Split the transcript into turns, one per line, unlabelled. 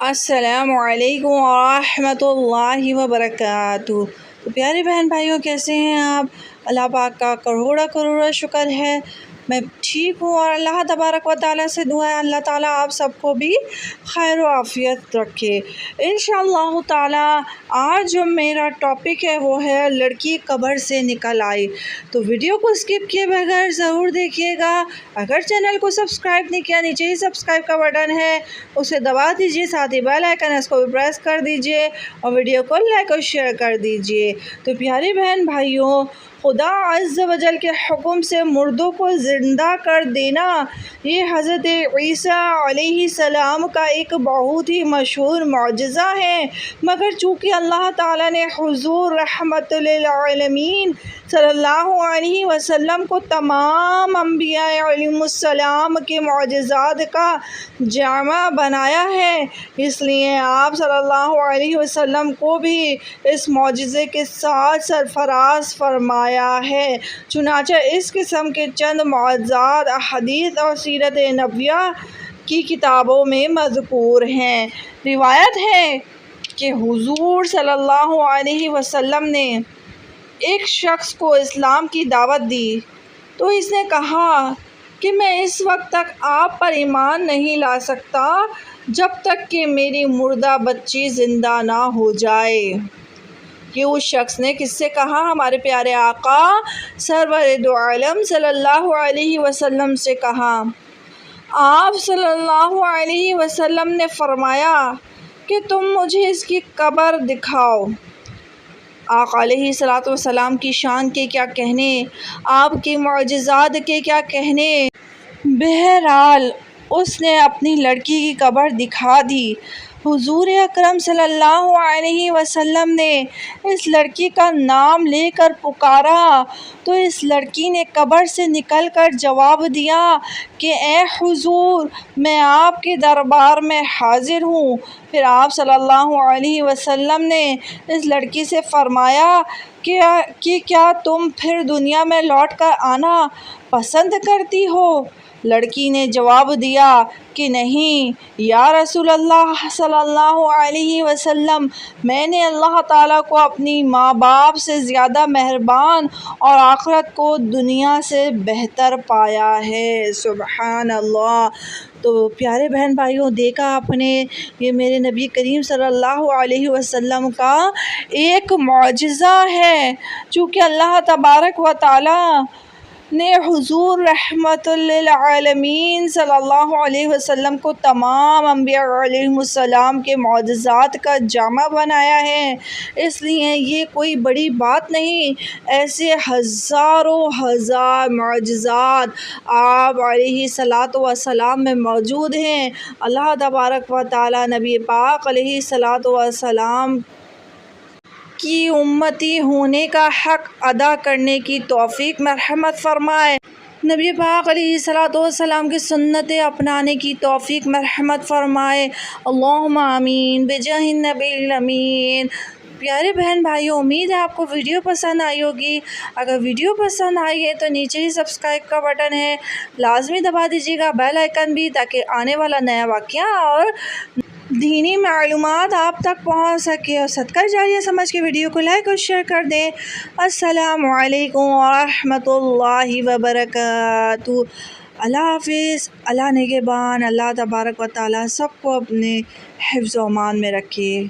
السلام علیکم ورحمۃ اللہ وبرکاتہ۔ تو پیارے بہن بھائیوں، کیسے ہیں آپ؟ اللہ پاک کا کروڑا کروڑا شکر ہے میں ٹھیک ہوں، اور اللہ تبارک و تعالیٰ سے دعا ہے اللہ تعالیٰ آپ سب کو بھی خیر و عافیت رکھے انشاءاللہ تعالیٰ۔ آج جو میرا ٹاپک ہے وہ ہے لڑکی قبر سے نکل آئی۔ تو ویڈیو کو اسکپ کیے بغیر ضرور دیکھیے گا۔ اگر چینل کو سبسکرائب نہیں کیا، نیچے ہی سبسکرائب کا بٹن ہے، اسے دبا دیجیے، ساتھ ہی بیل آئیکن ہے اس کو بھی پریس کر دیجیے، اور ویڈیو کو لائک اور شیئر کر دیجیے۔ تو پیارے بہن بھائیوں، خدا عز و جل کے حکم سے مردوں کو زندہ کر دینا یہ حضرت عیسیٰ علیہ السلام کا ایک بہت ہی مشہور معجزہ ہے، مگر چونکہ اللہ تعالیٰ نے حضور رحمت للعالمین صلی اللہ علیہ وسلم کو تمام انبیاء علیہم السلام کے معجزات کا جامع بنایا ہے، اس لیے آپ صلی اللہ علیہ وسلم کو بھی اس معجزے کے ساتھ سرفراز فرمایا ہے۔ چنانچہ اس قسم کے چند معجزات احادیث اور سیرت نبویہ کی کتابوں میں مذکور ہیں۔ روایت ہے کہ حضور صلی اللہ علیہ وسلم نے ایک شخص کو اسلام کی دعوت دی تو اس نے کہا کہ میں اس وقت تک آپ پر ایمان نہیں لا سکتا جب تک کہ میری مردہ بچی زندہ نہ ہو جائے۔ کہ اس شخص نے کس سے کہا؟ ہمارے پیارے آقا سرور دو عالم صلی اللہ علیہ وسلم سے کہا۔ آپ صلی اللہ علیہ وسلم نے فرمایا کہ تم مجھے اس کی قبر دکھاؤ۔ آقا علیہ السلام کی شان کے کیا کہنے، آپ کے معجزات کے کیا کہنے۔ بہرحال اس نے اپنی لڑکی کی قبر دکھا دی۔ حضور اکرم صلی اللہ علیہ وسلم نے اس لڑکی کا نام لے کر پکارا تو اس لڑکی نے قبر سے نکل کر جواب دیا کہ اے حضور، میں آپ کے دربار میں حاضر ہوں۔ پھر آپ صلی اللہ علیہ وسلم نے اس لڑکی سے فرمایا کہ کیا تم پھر دنیا میں لوٹ کر آنا پسند کرتی ہو؟ لڑکی نے جواب دیا کہ نہیں یا رسول اللہ صلی اللہ علیہ وسلم، میں نے اللہ تعالیٰ کو اپنی ماں باپ سے زیادہ مہربان اور آخرت کو دنیا سے بہتر پایا ہے۔ سبحان اللہ۔ تو پیارے بہن بھائیوں، دیکھا آپ نے، یہ میرے نبی کریم صلی اللہ علیہ وسلم کا ایک معجزہ ہے، چونکہ اللہ تبارک و تعالیٰ نے حضور رحمت للعالمین صلی اللہ علیہ وسلم کو تمام انبیاء علیہم السلام کے معجزات کا جامع بنایا ہے، اس لیے یہ کوئی بڑی بات نہیں۔ ایسے ہزاروں ہزار معجزات آپ علیہ السلام میں موجود ہیں۔ اللہ تبارک و تعالیٰ نبی پاک علیہ السلام کی امتی ہونے کا حق ادا کرنے کی توفیق مرحمت فرمائے، نبی پاک علیہ السلام کی سنتیں اپنانے کی توفیق مرحمت فرمائے، اللہم آمین بجاہ النبی الامین۔ پیارے بہن بھائیوں، امید ہے آپ کو ویڈیو پسند آئی ہوگی۔ اگر ویڈیو پسند آئی ہے تو نیچے ہی سبسکرائب کا بٹن ہے، لازمی دبا دیجیے گا، بیل آئیکن بھی، تاکہ آنے والا نیا واقعہ اور دینی معلومات آپ تک پہنچ سکے، اور صدقہ جاریہ سمجھ کے ویڈیو کو لائک اور شیئر کر دیں۔ السلام علیکم ورحمۃ اللہ وبرکاتہ۔ اللہ حافظ، اللہ نگہبان، اللہ تبارک و تعالیٰ سب کو اپنے حفظ و امان میں رکھے۔